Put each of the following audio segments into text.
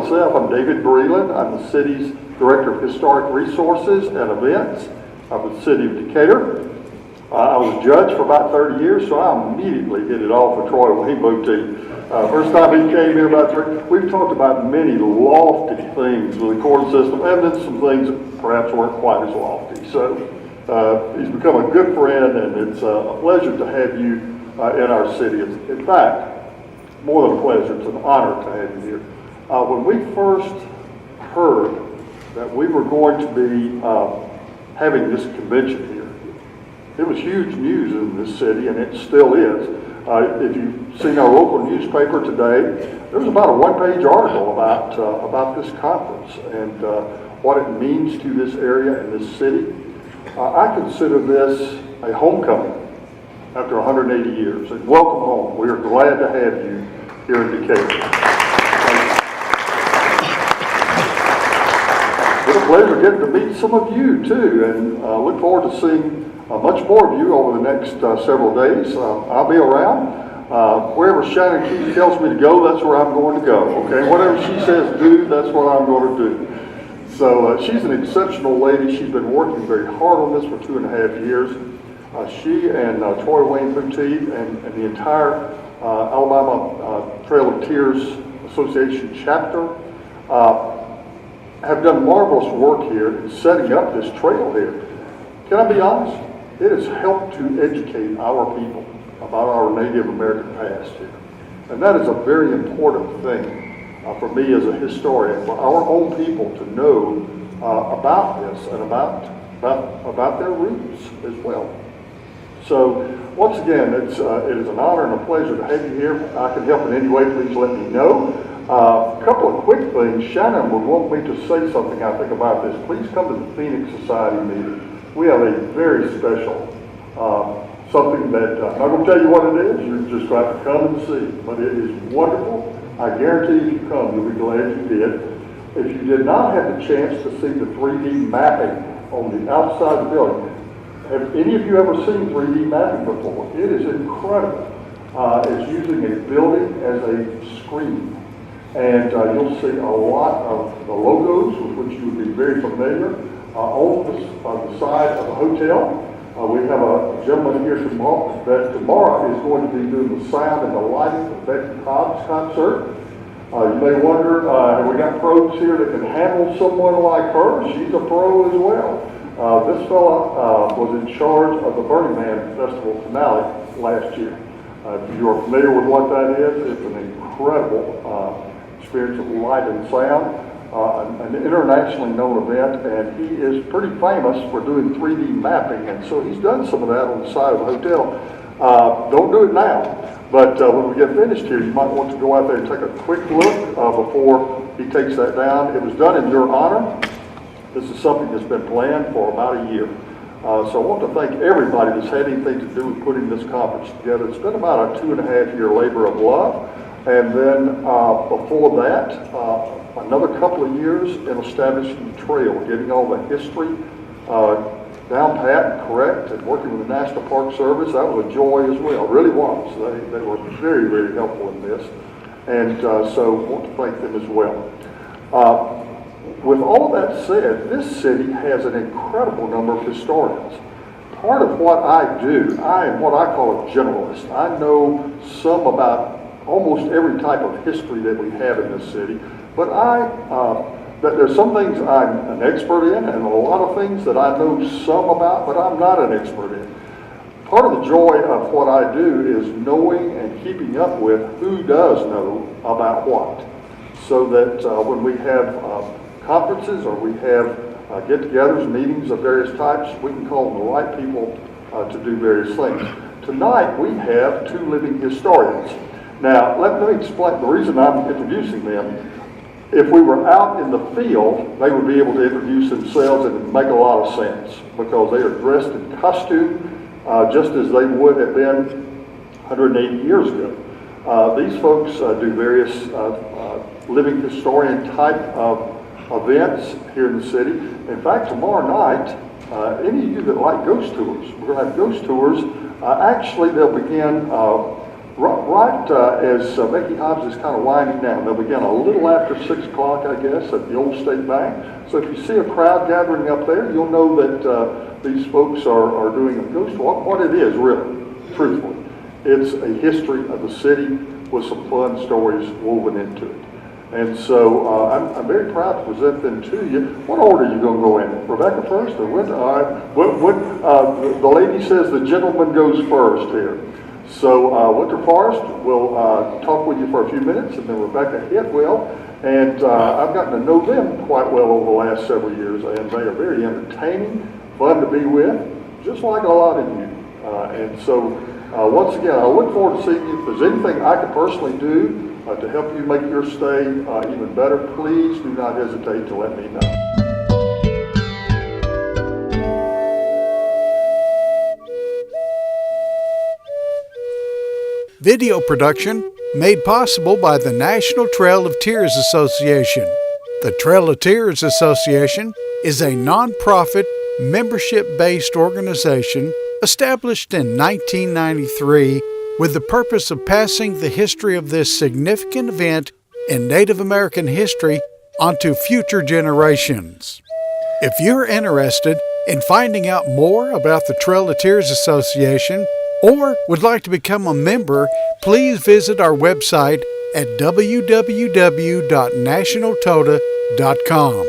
myself, I'm David Breeland. I'm the city's Director of Historic Resources and Events of the city of Decatur. I was a judge for about 30 years, so I immediately hit it off with Troy when he moved to. First time he came here we've talked about many lofty things with the court system, and then some things that perhaps weren't quite as lofty. So he's become a good friend, and it's a pleasure to have you in our city. It's, in fact, more than a pleasure, it's an honor to have you here. When we first heard that we were going to be having this convention here, it was huge news in this city, and it still is. If you've seen our local newspaper today, there was about a one-page article about this conference and what it means to this area and this city. I consider this a homecoming after 180 years. And welcome home. We are glad to have you here in Decatur. It's a pleasure getting to meet some of you too, and look forward to seeing much more of you over the next several days. I'll be around. Wherever Shannon Keith tells me to go, that's where I'm going to go. Okay, whatever she says do, that's what I'm going to do. So she's an exceptional lady. She's been working very hard on this for 2.5 years. She and Troy Wayne Boutique and the entire Alabama Trail of Tears Association chapter have done marvelous work here in setting up this trail here. Can I be honest? It has helped to educate our people about our Native American past here. And that is a very important thing for me as a historian, for our own people to know about this and about their roots as well. So once again, it is an honor and a pleasure to have you here. If I can help in any way, please let me know. A couple of quick things. Shannon would want me to say something, I think, about this. Please come to the Phoenix Society meeting. We have a very special something that I'm not going to tell you what it is. You're just going to come and see. But it is wonderful. I guarantee if you come, you'll be glad you did. If you did not have the chance to see the 3D mapping on the outside of the building, have any of you ever seen 3D mapping before? It is incredible. It's using a building as a screen. And you'll see a lot of the logos with which you would be very familiar on the side of the hotel. We have a gentleman here tomorrow is going to be doing the sound and the lighting for Becky Cobb's concert. You may wonder, have we got pros here that can handle someone like her? She's a pro as well. This fella was in charge of the Burning Man Festival finale last year. If you are familiar with what that is, it's an incredible experience of light and sound. An internationally known event, and he is pretty famous for doing 3D mapping, and so he's done some of that on the side of the hotel. Don't do it now, but when we get finished here, you might want to go out there and take a quick look before he takes that down. It was done in your honor. This is something that's been planned for about a year. So I want to thank everybody that's had anything to do with putting this conference together. It's been about a 2.5-year labor of love, and then before that, another couple of years in establishing the trail, getting all the history down pat and correct, and working with the National Park Service. That was a joy as well. It really was. They were very, very helpful in this. And so I want to thank them as well. With all that said, this city has an incredible number of historians. Part of what I do, I am what I call a generalist. I know some about almost every type of history that we have in this city. But there's some things I'm an expert in, and a lot of things that I know some about, but I'm not an expert in. Part of the joy of what I do is knowing and keeping up with who does know about what, so that when we have conferences or we have get-togethers, meetings of various types, we can call the right people to do various things. Tonight we have 2 living historians. Now let me explain the reason I'm introducing them. If we were out in the field, they would be able to introduce themselves and it would make a lot of sense because they are dressed in costume just as they would have been 180 years ago. These folks do various living historian type of events here in the city. In fact, tomorrow night, any of you that like ghost tours, we're going to have ghost tours. Actually, they'll begin Right as Becky Hobbs is kind of winding down, they'll begin a little after 6 o'clock, I guess, at the Old State Bank. So if you see a crowd gathering up there, you'll know that these folks are doing a ghost walk. What it is, really, truthfully, it's a history of the city with some fun stories woven into it. And so I'm very proud to present them to you. What order are you going to go in? Rebecca first or when? All right. The lady says the gentleman goes first here. So Winter Forest will talk with you for a few minutes, and then Rebecca Hitt will. And I've gotten to know them quite well over the last several years, and they are very entertaining, fun to be with, just like a lot of you. And so once again, I look forward to seeing you. If there's anything I can personally do to help you make your stay even better, please do not hesitate to let me know. Video production made possible by the National Trail of Tears Association. The Trail of Tears Association is a non-profit, membership-based organization established in 1993 with the purpose of passing the history of this significant event in Native American history onto future generations. If you're interested in finding out more about the Trail of Tears Association or would like to become a member, please visit our website at www.nationaltoda.com.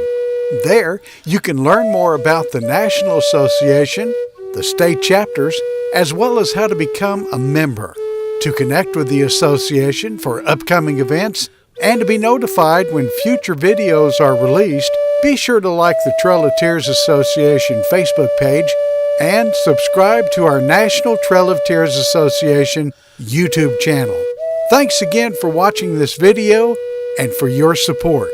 There, you can learn more about the National Association, the state chapters, as well as how to become a member. To connect with the association for upcoming events and to be notified when future videos are released, be sure to like the Trail of Tears Association Facebook page and subscribe to our National Trail of Tears Association YouTube channel. Thanks again for watching this video and for your support.